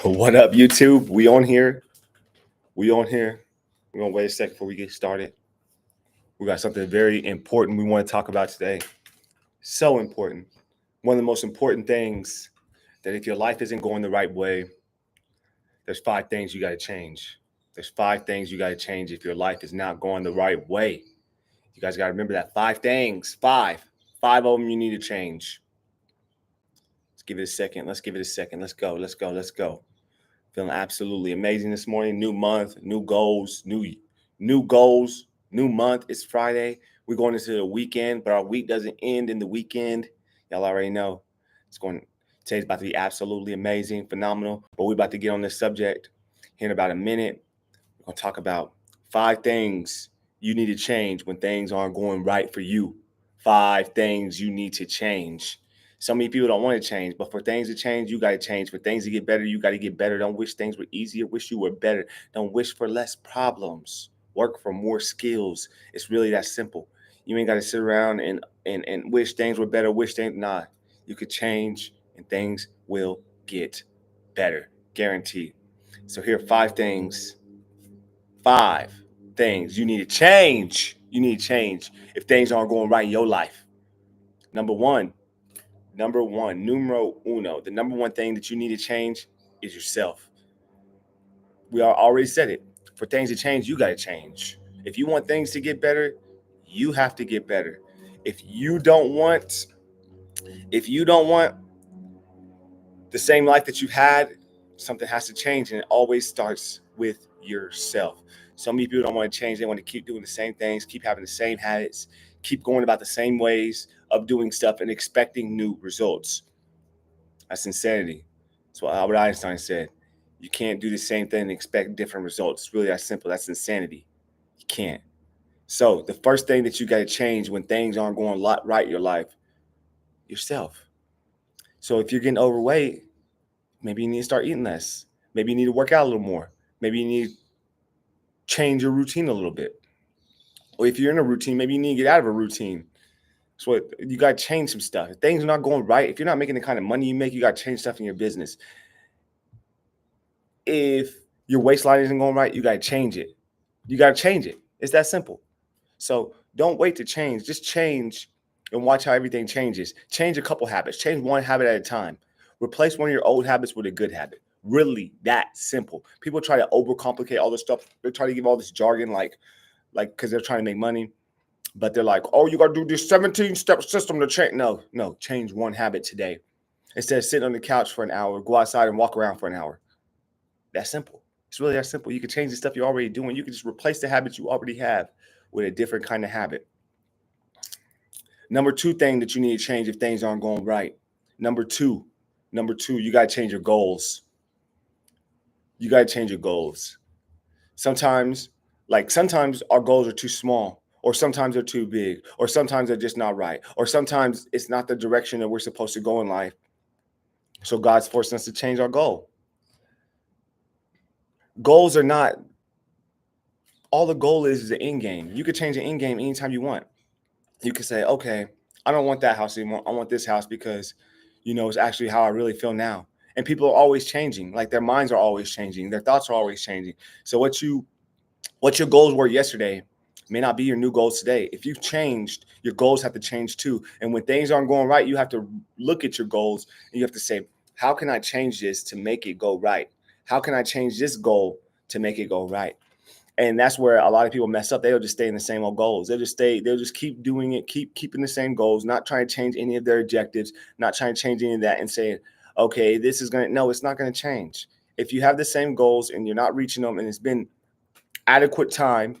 What up, YouTube? We on here. We on here. We're gonna wait a second before we get started. We got something very important we want to talk about today. So important. One of the most important things that if your life isn't going the right way, there's 5 things you got to change. There's 5 things you got to change if your life is not going the right way. You guys got to remember that 5 things. Five of them you need to change. Let's give it a second. Let's give it a second. Let's go. Let's go. Let's go. Feeling absolutely amazing this morning. New month, new goals, new goals, new month. It's Friday. We're going into the weekend, but our week doesn't end in the weekend. Y'all already know. Today's about to be absolutely amazing, phenomenal. But we're about to get on this subject here in about a minute. We're going to talk about 5 things you need to change when things aren't going right for you. 5 things you need to change. So many people don't want to change, but for things to change, you got to change. For things to get better, you got to get better. Don't wish things were easier. Wish you were better. Don't wish for less problems. Work for more skills. It's really that simple. You ain't got to sit around and wish things were better. Nah. You could change and things will get better. Guaranteed. So here are 5 things. 5 things you need to change. You need to change if things aren't going right in your life. Number one, numero uno, the number one thing that you need to change is yourself. We already said it. For things to change, you got to change. If you want things to get better, you have to get better. If you don't want the same life that you've had, something has to change, and it always starts with yourself. So many people don't want to change. They want to keep doing the same things, keep having the same habits, keep going about the same ways of doing stuff and expecting new results. That's insanity. That's what Albert Einstein said. You can't do the same thing and expect different results. It's really that simple. That's insanity. You can't. So the first thing that you got to change when things aren't going right in your life, yourself. So if you're getting overweight, maybe you need to start eating less. Maybe you need to work out a little more. Maybe you need to change your routine a little bit. Or if you're in a routine, maybe you need to get out of a routine. So you got to change some stuff. If things are not going right, if you're not making the kind of money you make, you got to change stuff in your business. If your waistline isn't going right, you got to change it. You got to change it. It's that simple. So don't wait to change. Just change and watch how everything changes. Change a couple habits. Change one habit at a time. Replace one of your old habits with a good habit. Really that simple. People try to overcomplicate all this stuff. They try to give all this jargon like because they're trying to make money. But they're like, oh, you got to do this 17-step system to change. No, change one habit today. Instead of sitting on the couch for an hour, go outside and walk around for an hour. That's simple. It's really that simple. You can change the stuff you're already doing. You can just replace the habits you already have with a different kind of habit. Number 2 thing that you need to change if things aren't going right. Number two, you got to change your goals. You got to change your goals. Sometimes our goals are too small, or sometimes they're too big, or sometimes they're just not right, or sometimes it's not the direction that we're supposed to go in life. So God's forcing us to change our goal. Goals are not all the goal is the end game. You could change the end game anytime you want. You could say, okay, I don't want that house anymore. I want this house because, it's actually how I really feel now. And people are always changing. Like their minds are always changing. Their thoughts are always changing. So what your goals were yesterday may not be your new goals today. If you've changed, your goals have to change too. And when things aren't going right, you have to look at your goals and you have to say, how can I change this to make it go right? How can I change this goal to make it go right? And that's where a lot of people mess up. They'll just stay in the same old goals. They'll just keep doing it, keeping the same goals, not trying to change any of their objectives, not trying to change any of that and saying, okay, it's not going to change. If you have the same goals and you're not reaching them and it's been adequate time,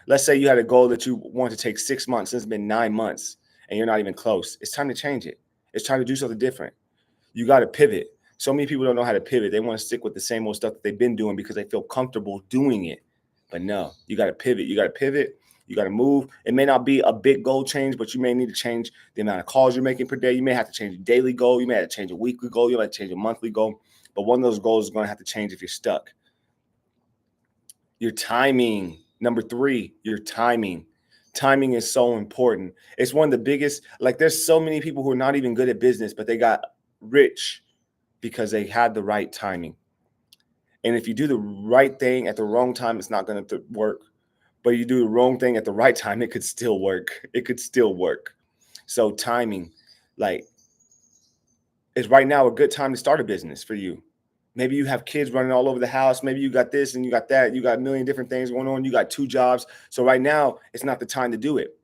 let's say you had a goal that you want to take 6 months, it's been 9 months and you're not even close. It's time to change it. It's time to do something different. You got to pivot. So many people don't know how to pivot. They want to stick with the same old stuff that they've been doing because they feel comfortable doing it. But no, you got to pivot. You got to move. It may not be a big goal change, but you may need to change the amount of calls you're making per day. You may have to change a daily goal. You may have to change a weekly goal. You might have to change a monthly goal. But one of those goals is going to have to change if you're stuck. Your timing. Number 3, your timing. Timing is so important. It's one of the biggest, there's so many people who are not even good at business, but they got rich because they had the right timing. And if you do the right thing at the wrong time, it's not going to work. But you do the wrong thing at the right time, it could still work. It could still work. So timing, like, is right now a good time to start a business for you? Maybe you have kids running all over the house. Maybe you got this and you got that. You got a million different things going on. You got 2 jobs. So right now, it's not the time to do it.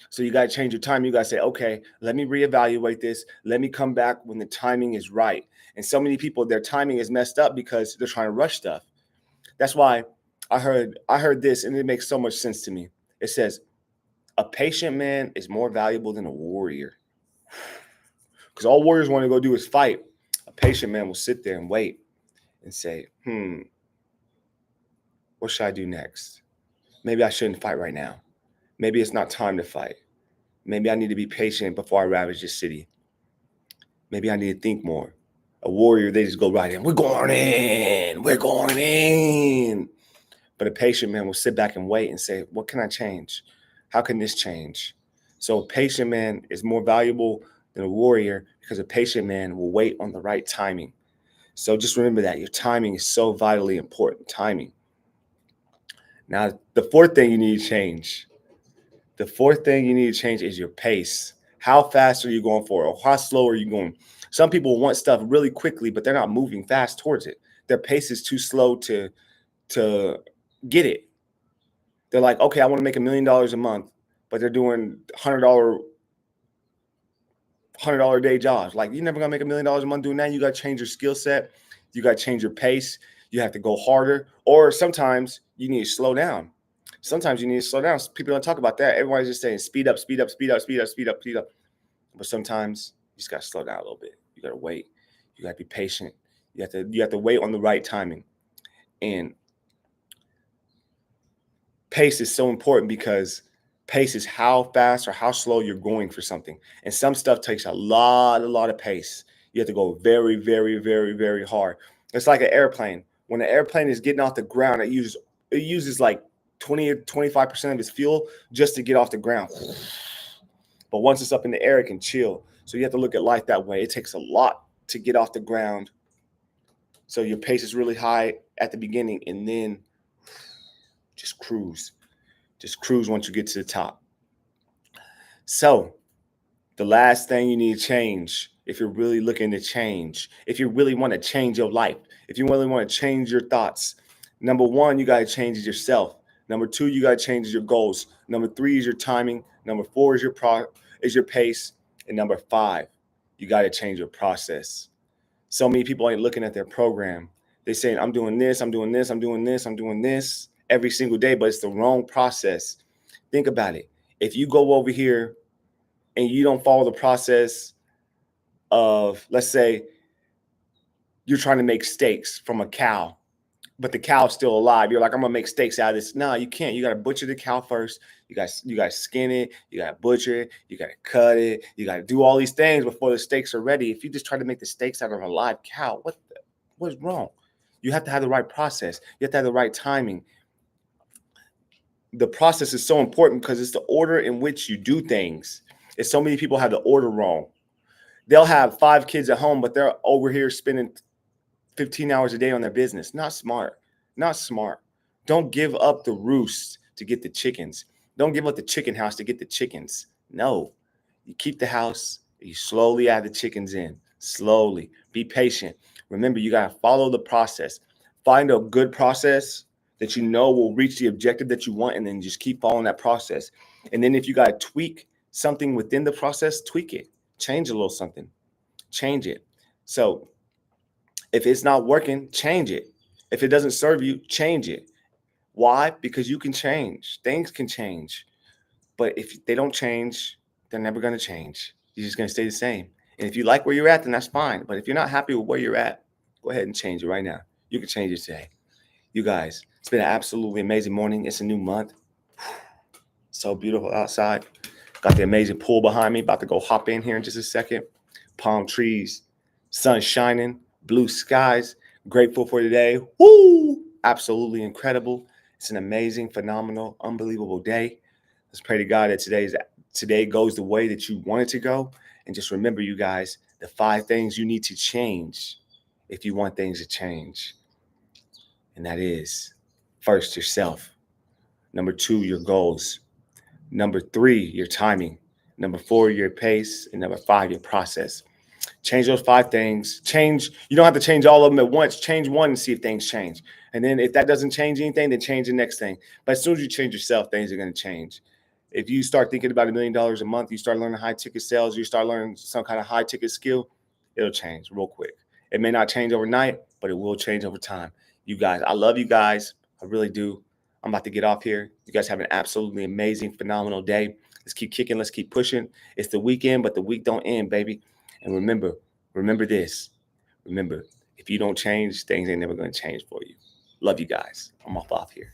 So you got to change your time. You got to say, okay, let me reevaluate this. Let me come back when the timing is right. And so many people, their timing is messed up because they're trying to rush stuff. That's why I heard this, and it makes so much sense to me. It says, a patient man is more valuable than a warrior. Because all warriors want to go do is fight. A patient man will sit there and wait and say, what should I do next? Maybe I shouldn't fight right now. Maybe it's not time to fight. Maybe I need to be patient before I ravage this city. Maybe I need to think more. A warrior, they just go right in. We're going in. We're going in. But a patient man will sit back and wait and say, what can I change? How can this change? So a patient man is more valuable than a warrior because a patient man will wait on the right timing. So just remember that your timing is so vitally important. Timing. Now, the fourth thing you need to change. The fourth thing you need to change is your pace. How fast are you going for it? Or how slow are you going? Some people want stuff really quickly, but they're not moving fast towards it. Their pace is too slow to get it. They're like, okay, I want to make $1 million a month, but they're doing $100 a day jobs. Like, you're never gonna make $1 million a month doing that. You got to change your skill set. You got to change your pace. You have to go harder, or sometimes you need to slow down. Sometimes you need to slow down. People don't talk about that. Everybody's just saying speed up, speed up, speed up, speed up, speed up, speed up. But sometimes you just got to slow down a little bit. You got to wait. You got to be patient. You have to wait on the right timing. And pace is so important because pace is how fast or how slow you're going for something. And some stuff takes a lot of pace. You have to go very, very, very, very hard. It's like an airplane. When an airplane is getting off the ground, it uses like 20 or 25% of its fuel just to get off the ground. But once it's up in the air, it can chill. So you have to look at life that way. It takes a lot to get off the ground. So your pace is really high at the beginning, and then just cruise. Just cruise once you get to the top. So the last thing you need to change, if you're really looking to change, if you really want to change your life, if you really want to change your thoughts, number 1, you got to change yourself. Number 2, you got to change your goals. Number 3 is your timing. Number 4 is your pace. And number 5, you got to change your process. So many people ain't looking at their program. They're saying, I'm doing this, I'm doing this, I'm doing this, I'm doing this every single day, but it's the wrong process. Think about it. If you go over here and you don't follow the process of, let's say, you're trying to make steaks from a cow, but the cow's still alive. You're like, I'm gonna make steaks out of this. No, you can't. You gotta butcher the cow first. You gotta skin it. You gotta butcher it. You gotta cut it. You gotta do all these things before the steaks are ready. If you just try to make the steaks out of a live cow, what's wrong? You have to have the right process. You have to have the right timing. The process is so important because it's the order in which you do things. And so many people have the order wrong. They'll have 5 kids at home, but they're over here spending 15 hours a day on their business. Not smart. Not smart. Don't give up the roost to get the chickens. Don't give up the chicken house to get the chickens. No. You keep the house. You slowly add the chickens in. Slowly. Be patient. Remember, you got to follow the process. Find a good process that you know will reach the objective that you want, and then just keep following that process. And then if you got to tweak something within the process, tweak it. Change a little something. Change it. So if it's not working, change it. If it doesn't serve you, change it. Why? Because you can change. Things can change. But if they don't change, they're never going to change. You're just going to stay the same. And if you like where you're at, then that's fine. But if you're not happy with where you're at, go ahead and change it right now. You can change it today. You guys, it's been an absolutely amazing morning. It's a new month. So beautiful outside. Got the amazing pool behind me. About to go hop in here in just a second. Palm trees, sun shining, blue skies. Grateful for today. Woo! Absolutely incredible. It's an amazing, phenomenal, unbelievable day. Let's pray to God that today goes the way that you want it to go. And just remember, you guys, the 5 things you need to change if you want things to change. And that is, first, yourself. Number 2, your goals. Number 3, your timing. Number 4, your pace. And number 5, your process. Change those 5 things. You don't have to change all of them at once. Change one and see if things change. And then if that doesn't change anything, then change the next thing. But as soon as you change yourself, things are going to change. If you start thinking about $1 million a month, you start learning high ticket sales, you start learning some kind of high ticket skill, it'll change real quick. It may not change overnight, but it will change over time. You guys, I love you guys. I really do. I'm about to get off here. You guys have an absolutely amazing, phenomenal day. Let's keep kicking. Let's keep pushing. It's the weekend, but the week don't end, baby. And remember this. Remember, if you don't change, things ain't never going to change for you. Love you guys. I'm off here.